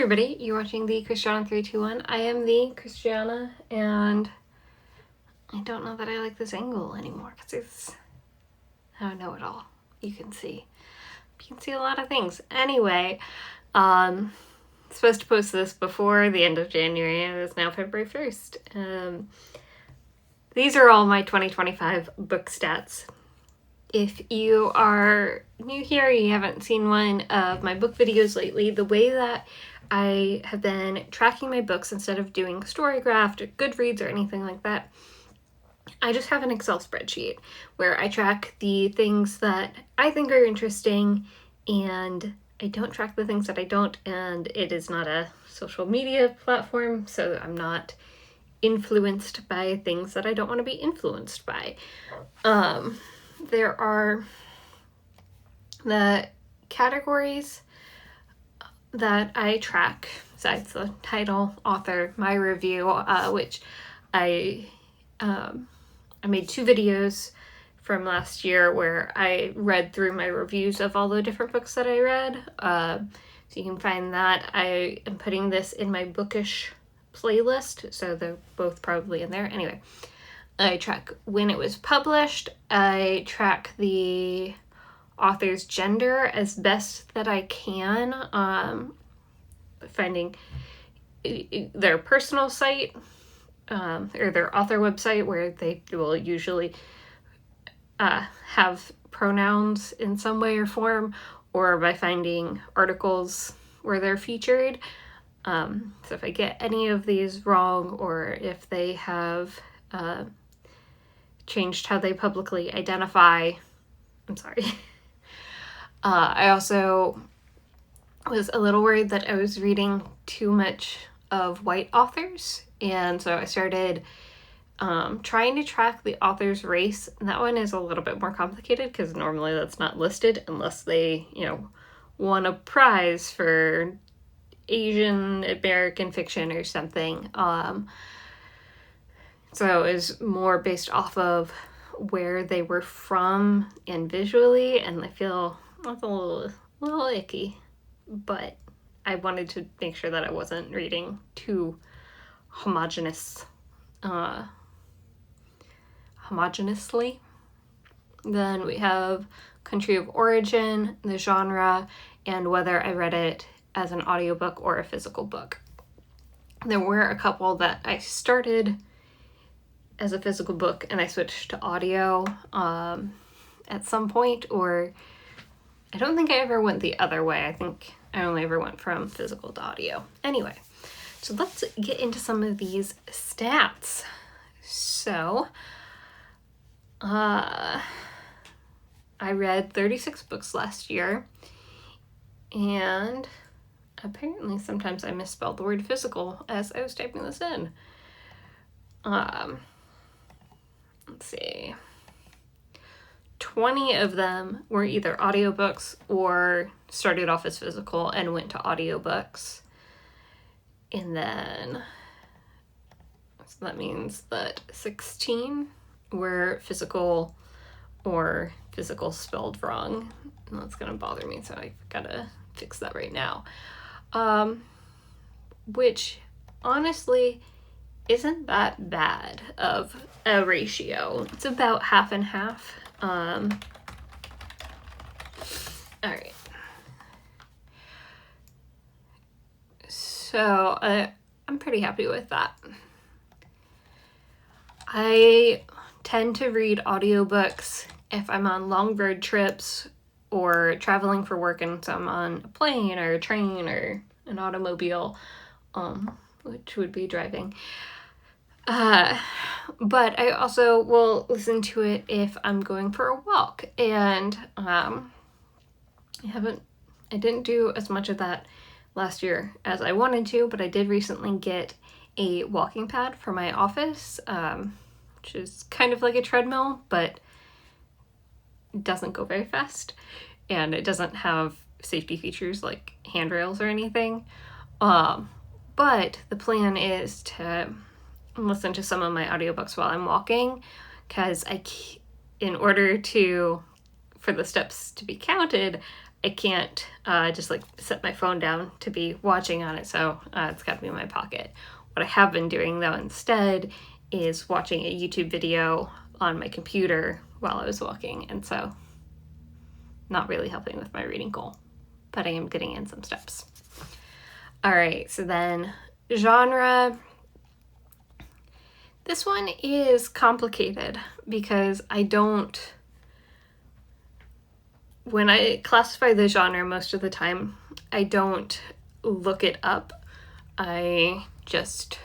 everybody, you're watching the Christiana 321. I am the Christiana, and I don't know that I like this angle anymore because it's, I don't know it all. You can see a lot of things. Anyway, supposed to post this before the end of January, and it's now February 1st. These are all my 2025 book stats. If you are new here, you haven't seen one of my book videos lately, the way that I have been tracking my books instead of doing Storygraph or Goodreads or anything like that, I just have an Excel spreadsheet where I track the things that I think are interesting and I don't track the things that I don't, and it is not a social media platform, so I'm not influenced by things that I don't want to be influenced by. There are the categories that I track, besides the title, author, my review, which I made 2 videos from last year where I read through my reviews of all the different books that I read. So you can find that. I am putting this in my bookish playlist, so they're both probably in there. Anyway, I track when it was published. I track the author's gender as best that I can, finding their personal site or their author website where they will usually have pronouns in some way or form, or by finding articles where they're featured. So if I get any of these wrong, or if they have changed how they publicly identify, I'm sorry. I also was a little worried that I was reading too much of white authors, and so I started trying to track the author's race. And that one is a little bit more complicated because normally that's not listed unless they, won a prize for Asian American fiction or something. So it was more based off of where they were from and visually, and I feel that's a little icky, but I wanted to make sure that I wasn't reading too homogeneously. Then we have country of origin, the genre, and whether I read it as an audiobook or a physical book. There were a couple that I started as a physical book and I switched to audio at some point, or I don't think I ever went the other way. I think I only ever went from physical to audio. Anyway, so let's get into some of these stats. So, I read 36 books last year, and apparently sometimes I misspelled the word physical as I was typing this in. Let's see. 20 of them were either audiobooks or started off as physical and went to audiobooks. And then, so that means that 16 were physical or physical spelled wrong. And that's gonna bother me, so I gotta fix that right now. Which honestly isn't that bad of a ratio. It's about half and half. All right. So I'm pretty happy with that. I tend to read audiobooks if I'm on long road trips or traveling for work, and so I'm on a plane or a train or an automobile, which would be driving. But I also will listen to it if I'm going for a walk, and I didn't do as much of that last year as I wanted to, but I did recently get a walking pad for my office, which is kind of like a treadmill, but it doesn't go very fast, and it doesn't have safety features like handrails or anything. But the plan is to listen to some of my audiobooks while I'm walking, because in order for the steps to be counted, I can't just like set my phone down to be watching on it, so it's got to be in my pocket. What I have been doing though instead is watching a YouTube video on my computer while I was walking, and so not really helping with my reading goal, but I am getting in some steps. All right, so then genre. This one is complicated because when I classify the genre most of the time, I don't look it up. I just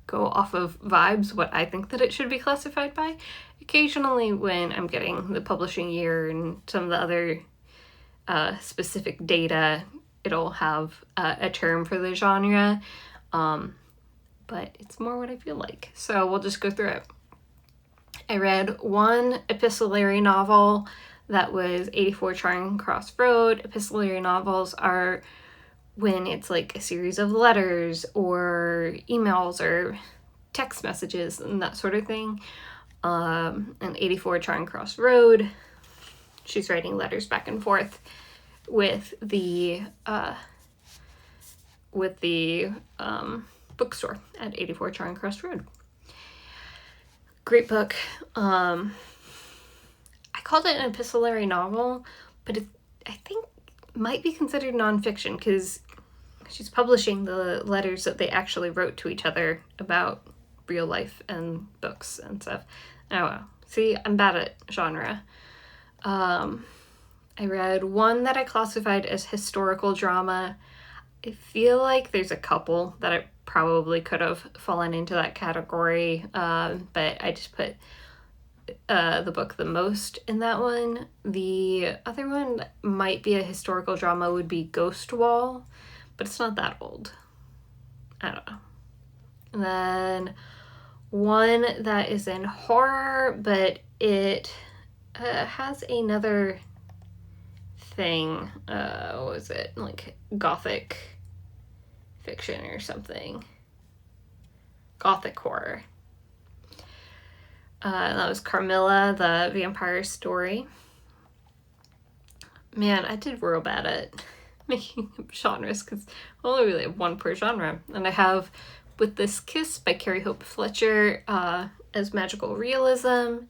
go off of vibes, what I think that it should be classified by. Occasionally when I'm getting the publishing year and some of the other specific data, it'll have a term for the genre, but it's more what I feel like. So we'll just go through it. I read one epistolary novel that was 84 Charing Cross Road. Epistolary novels are when it's like a series of letters or emails or text messages and that sort of thing. And 84 Charing Cross Road, she's writing letters back and forth with the bookstore at 84 Charing Cross Road. Great book. I called it an epistolary novel, but I think might be considered nonfiction because she's publishing the letters that they actually wrote to each other about real life and books and stuff. I don't know. See, I'm bad at genre. I read one that I classified as historical drama. I feel like there's a couple that I probably could have fallen into that category, but I just put the book The Most in that one. The other one that might be a historical drama would be Ghost Wall, but it's not that old. I don't know. And then one that is in horror, but it has another thing. What was it? Like gothic fiction or something. Gothic horror. That was Carmilla, the Vampire Story. Man, I did real bad at making genres because I only really have one per genre. And I have With This Kiss by Carrie Hope Fletcher as magical realism.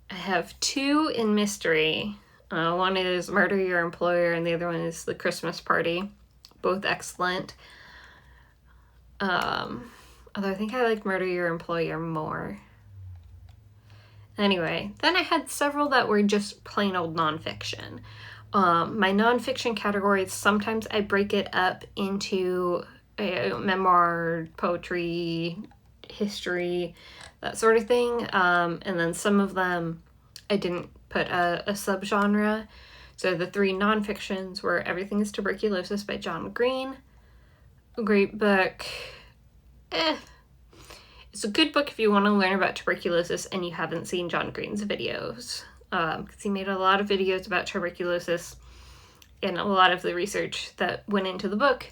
I have two in mystery. One is Murder Your Employer and the other one is The Christmas Party. Both excellent. Although I think I like Murder Your Employer more. Anyway, then I had several that were just plain old nonfiction. My nonfiction categories, sometimes I break it up into memoir, poetry, history, that sort of thing. And then some of them I didn't put a subgenre. So the three nonfictions were Everything is Tuberculosis by John Green. A great book. It's a good book if you want to learn about tuberculosis and you haven't seen John Green's videos. Because he made a lot of videos about tuberculosis, and a lot of the research that went into the book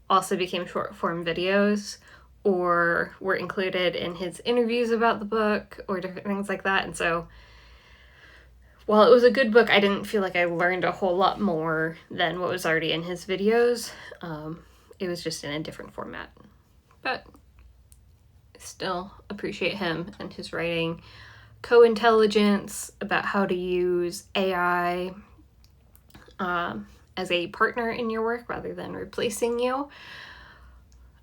also became short form videos or were included in his interviews about the book or different things like that. And so while it was a good book, I didn't feel like I learned a whole lot more than what was already in his videos. It was just in a different format. But still appreciate him and his writing. Co-Intelligence, about how to use AI as a partner in your work rather than replacing you.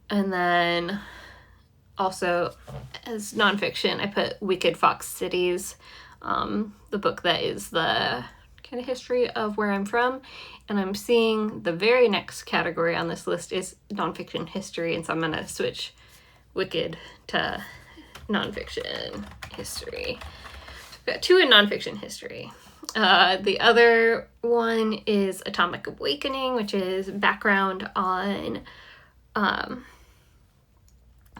And then also as nonfiction, I put Wicked Fox Cities, the book that is the kind of history of where I'm from. And I'm seeing the very next category on this list is nonfiction history, and so I'm going to switch Wicked to nonfiction history. I've got two in nonfiction history. The other one is Atomic Awakening, which is background on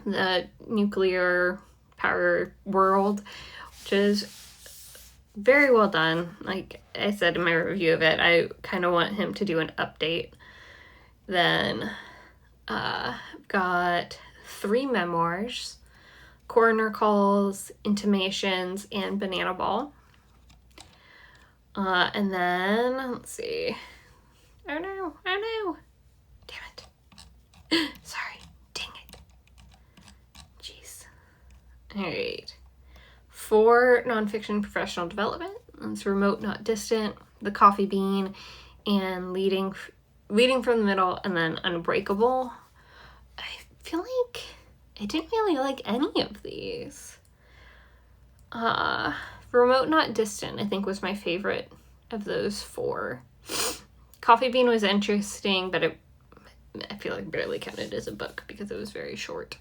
the nuclear power world, which is very well done. Like I said in my review of it, I kind of want him to do an update. Then got three memoirs: Coroner Calls, Intimations, and Banana Ball. And then, let's see. Oh no. Damn it. Sorry. Dang it. Jeez. All right. 4 nonfiction professional development. It's Remote Not Distant, The Coffee Bean, and Leading from the Middle, and then Unbreakable. I feel like I didn't really like any of these. Remote Not Distant, I think, was my favorite of those 4. Coffee Bean was interesting, but I feel like barely counted as a book because it was very short.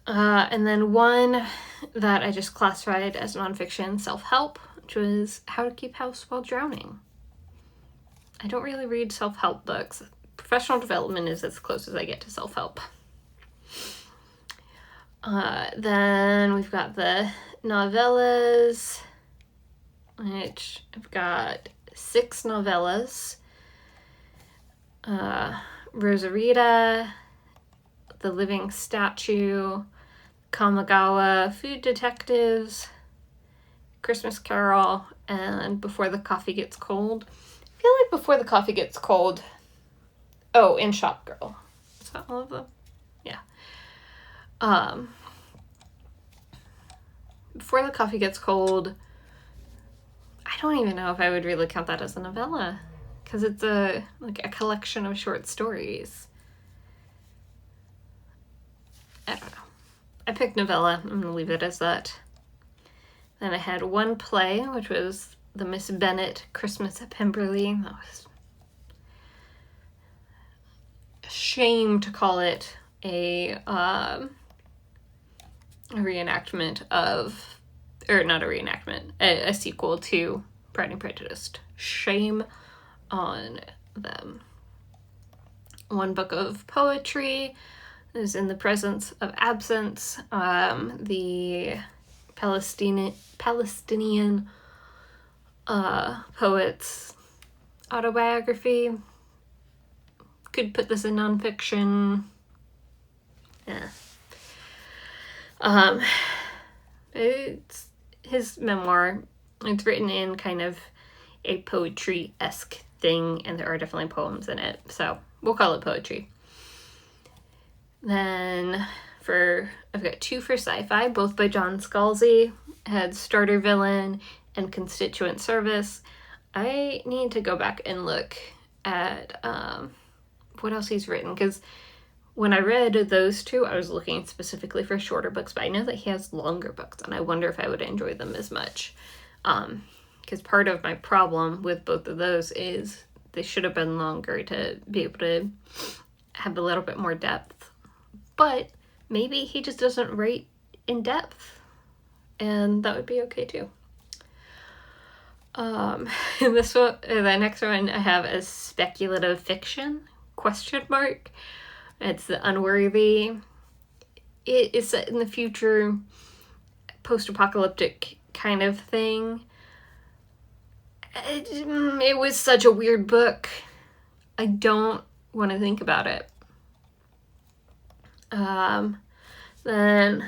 And then one that I just classified as nonfiction, self-help, which was How to Keep House While Drowning. I don't really read self-help books. Professional development is as close as I get to self-help. Then we've got the novellas, which I've got 6 novellas. Rosarita, The Living Statue, Kamigawa Food Detectives, Christmas Carol, and Before the Coffee Gets Cold. I feel like Before the Coffee Gets Cold. Oh, and Shop Girl. Is that all of them? Yeah. Before the Coffee Gets Cold, I don't even know if I would really count that as a novella, because it's a collection of short stories. I don't know. I picked novella. I'm gonna leave it as that. Then I had one play, which was the Miss Bennet Christmas at Pemberley. That was a shame to call it a reenactment of, or not a reenactment, a sequel to Pride and Prejudice. Shame on them. One book of poetry is In the Presence of Absence, the Palestinian poet's autobiography. Could put this in nonfiction. Yeah. It's his memoir. It's written in kind of a poetry-esque thing, and there are definitely poems in it, so we'll call it poetry. Then I've got 2 for sci-fi, both by John Scalzi. I had Starter Villain and Constituent Service. I need to go back and look at what else he's written, because when I read those 2, I was looking specifically for shorter books, but I know that he has longer books, and I wonder if I would enjoy them as much. Because part of my problem with both of those is they should have been longer to be able to have a little bit more depth. But maybe he just doesn't write in depth, and that would be okay too. This one, the next one I have is speculative fiction, ? It's The Unworthy. It is set in the future, post-apocalyptic kind of thing. It was such a weird book. I don't want to think about it. Then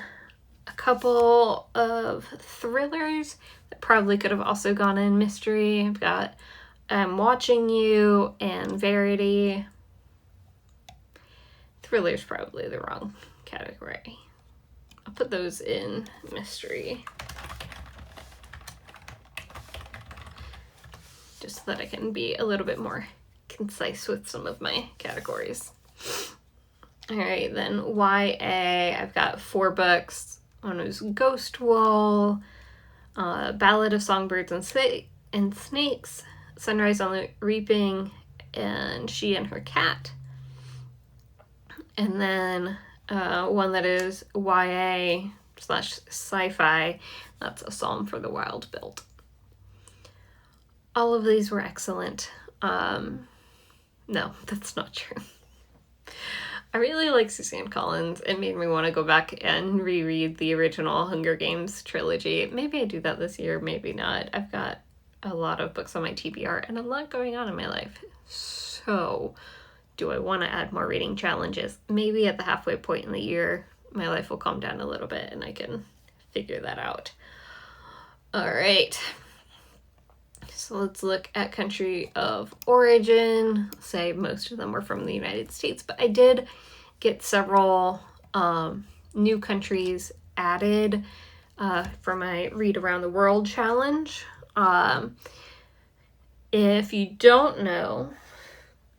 a couple of thrillers that probably could have also gone in mystery. I've got I'm Watching You and Verity. Thriller's probably the wrong category. I'll put those in mystery, just so that I can be a little bit more concise with some of my categories. All right, then YA, I've got 4 books. One was Ghost Wall, Ballad of Songbirds and Snakes, Sunrise on the Reaping, and She and Her Cat. And then one that is YA/sci-fi, that's A Psalm for the Wild Built. All of these were excellent. No, that's not true. I really like Suzanne Collins. It made me want to go back and reread the original Hunger Games trilogy. Maybe I do that this year, maybe not. I've got a lot of books on my TBR and a lot going on in my life. So, do I want to add more reading challenges? Maybe at the halfway point in the year, my life will calm down a little bit and I can figure that out. All right. So let's look at country of origin. Say most of them were from the United States, but I did get several new countries added for my Read Around the World challenge. If you don't know,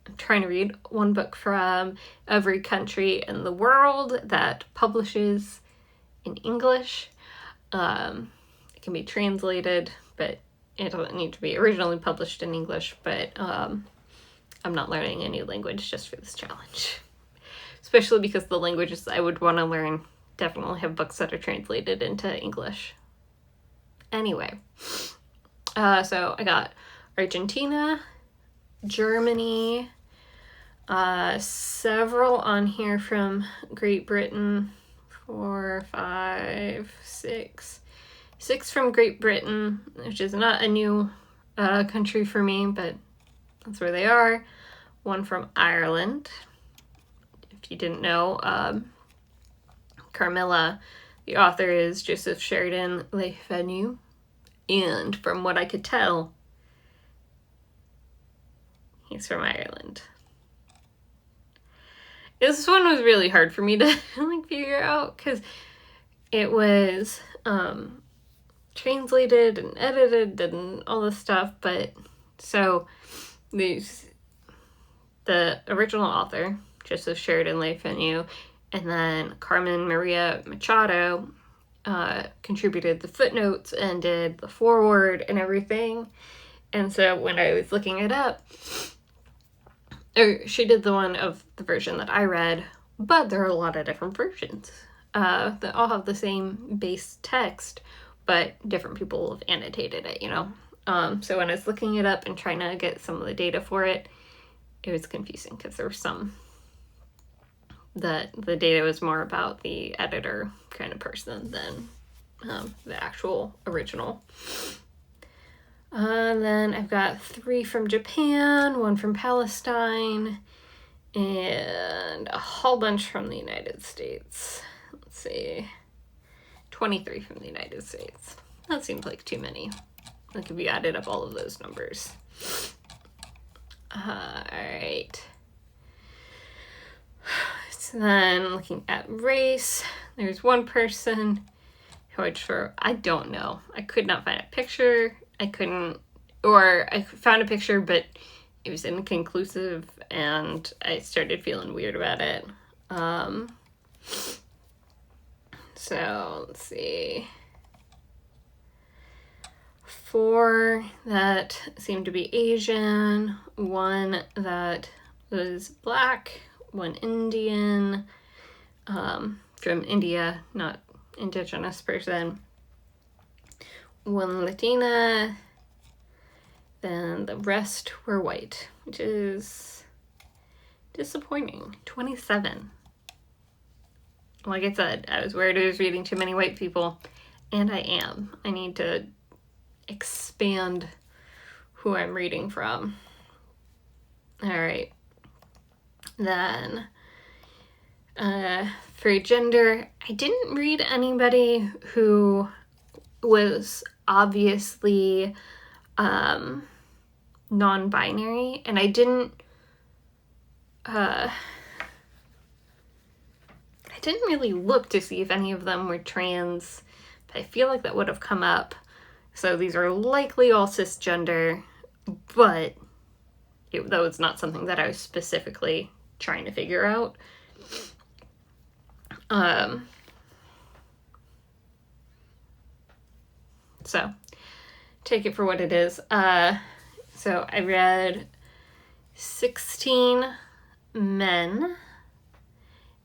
I'm trying to read one book from every country in the world that publishes in English. It can be translated, but it doesn't need to be originally published in English, but I'm not learning a new language just for this challenge. Especially because the languages I would want to learn definitely have books that are translated into English. Anyway, so I got Argentina, Germany, several on here from Great Britain, 4, 5, 6. 6 from Great Britain, which is not a new country for me, but that's where they are. 1 from Ireland. If you didn't know, Carmilla, the author, is Joseph Sheridan Le Fanu, and from what I could tell, he's from Ireland. This one was really hard for me to figure out because it was translated and edited and all this stuff, but so the original author, Joseph Sheridan Le Fanu, and then Carmen Maria Machado contributed the footnotes and did the foreword and everything. And so when I was looking it up, she did the one of the version that I read, but there are a lot of different versions that all have the same base text, but different people have annotated it, So when I was looking it up and trying to get some of the data for it, it was confusing because there were some that the data was more about the editor kind of person than the actual original. Then I've got 3 from Japan, 1 from Palestine, and a whole bunch from the United States. Let's see, 23 from the United States. That seems like too many. Like if you added up all of those numbers. Alright. So then looking at race, there's 1 person who I don't know. I could not find a picture. I found a picture, but it was inconclusive, and I started feeling weird about it. So let's see. 4 that seemed to be Asian, 1 that was Black, 1 Indian, from India, not indigenous person, 1 Latina, then the rest were white, which is disappointing. 27. Like I said, I was worried I was reading too many white people, and I am. I need to expand who I'm reading from. Alright. Then, for gender, I didn't read anybody who was obviously non-binary, and I didn't really look to see if any of them were trans, but I feel like that would have come up. So these are likely all cisgender, but that was not something that I was specifically trying to figure out. So take it for what it is. So I read 16 men,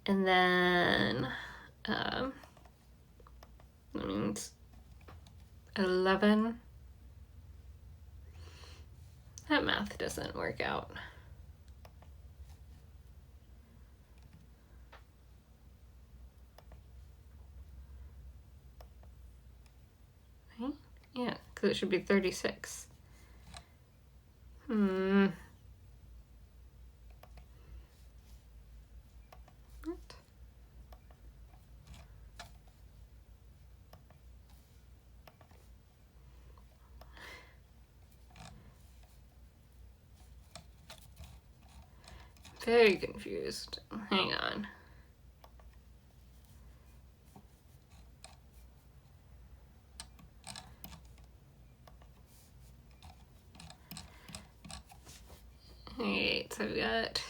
and then that means 11. That math doesn't work out. Right? Yeah, because it should be 36. What? very confused. Hang on. Alright, so I've got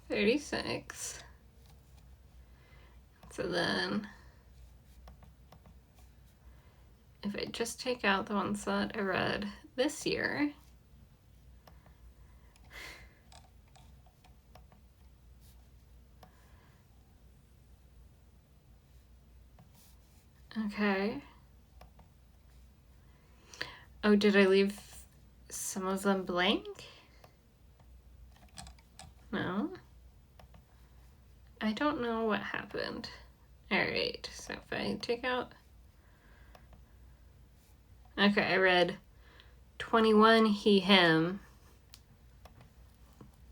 36. So then if I just take out the ones that I read this year, okay. Oh, did I leave some of them blank? No. I don't know what happened. Alright, so if I take out... Okay, I read 21 he, him,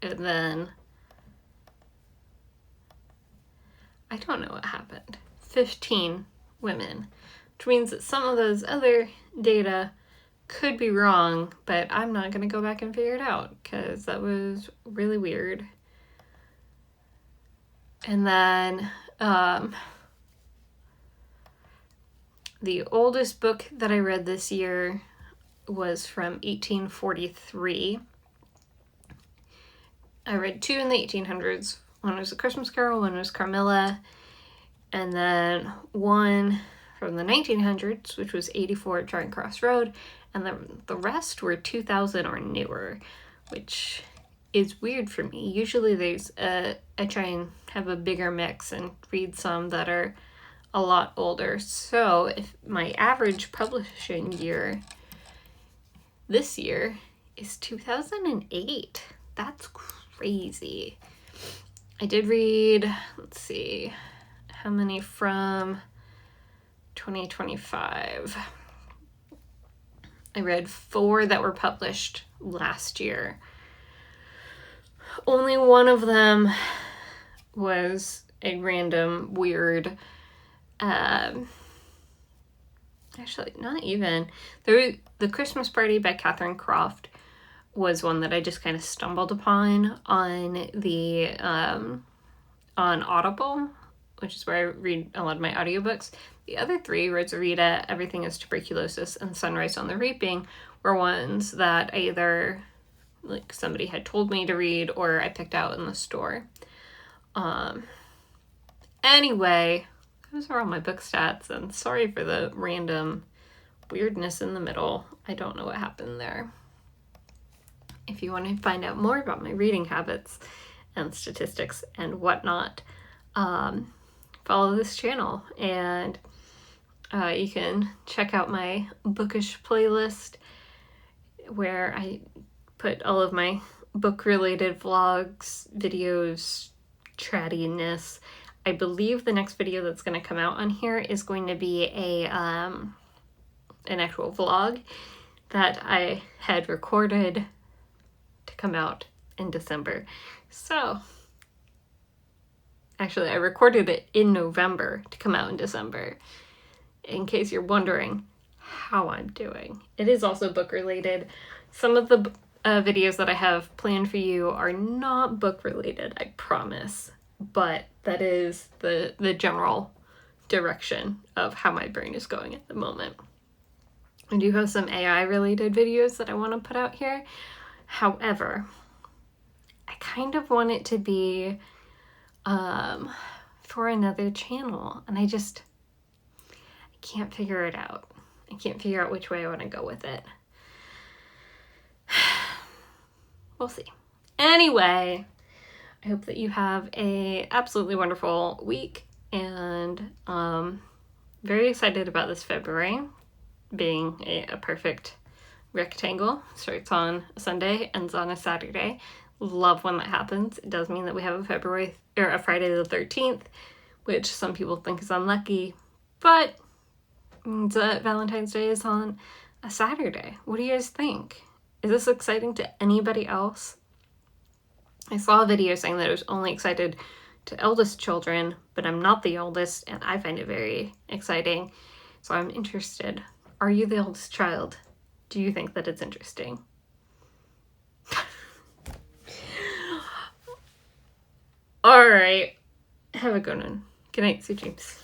and then... I don't know what happened. 15 women, which means that some of those other data could be wrong, but I'm not going to go back and figure it out because that was really weird. And then the oldest book that I read this year was from 1843. I read 2 in the 1800s. One was A Christmas Carol, one was Carmilla, and then one from the 1900s, which was 84 Charing Cross Road, and the rest were 2000 or newer, which is weird for me. Usually I try and have a bigger mix and read some that are a lot older. So if my average publishing year this year is 2008, that's crazy. I did read, let's see, how many from 2025? I read 4 that were published last year. Only one of them was a random, weird, actually, not even. The Christmas Party by Catherine Croft was one that I just kind of stumbled upon on the, on Audible, which is where I read a lot of my audiobooks. The other 3, Rosarita, Everything is Tuberculosis, and Sunrise on the Reaping, were ones that either like somebody had told me to read or I picked out in the store. Anyway, those are all my book stats, and sorry for the random weirdness in the middle. I don't know what happened there. If you want to find out more about my reading habits and statistics and whatnot, follow this channel, and you can check out my bookish playlist where I put all of my book-related vlogs, videos, chattiness. I believe the next video that's going to come out on here is going to be an actual vlog that I had recorded to come out in December. So, actually, I recorded it in November to come out in December, in case you're wondering how I'm doing. It is also book-related. Some of the videos that I have planned for you are not book-related, I promise, but that is the general direction of how my brain is going at the moment. I do have some AI-related videos that I want to put out here. However, I kind of want it to be for another channel, and I can't figure it out. I can't figure out which way I want to go with it. We'll see. Anyway, I hope that you have a absolutely wonderful week, and very excited about this February being a perfect rectangle. Starts on a Sunday, ends on a Saturday. Love when that happens. It does mean that we have a Friday the 13th, which some people think is unlucky, but means that Valentine's Day is on a Saturday. What do you guys think? Is this exciting to anybody else? I saw a video saying that it was only excited to eldest children, but I'm not the oldest, and I find it very exciting So I'm interested. Are you the oldest child? Do you think that it's interesting? All right. Have a good one. Good night, sweet dreams.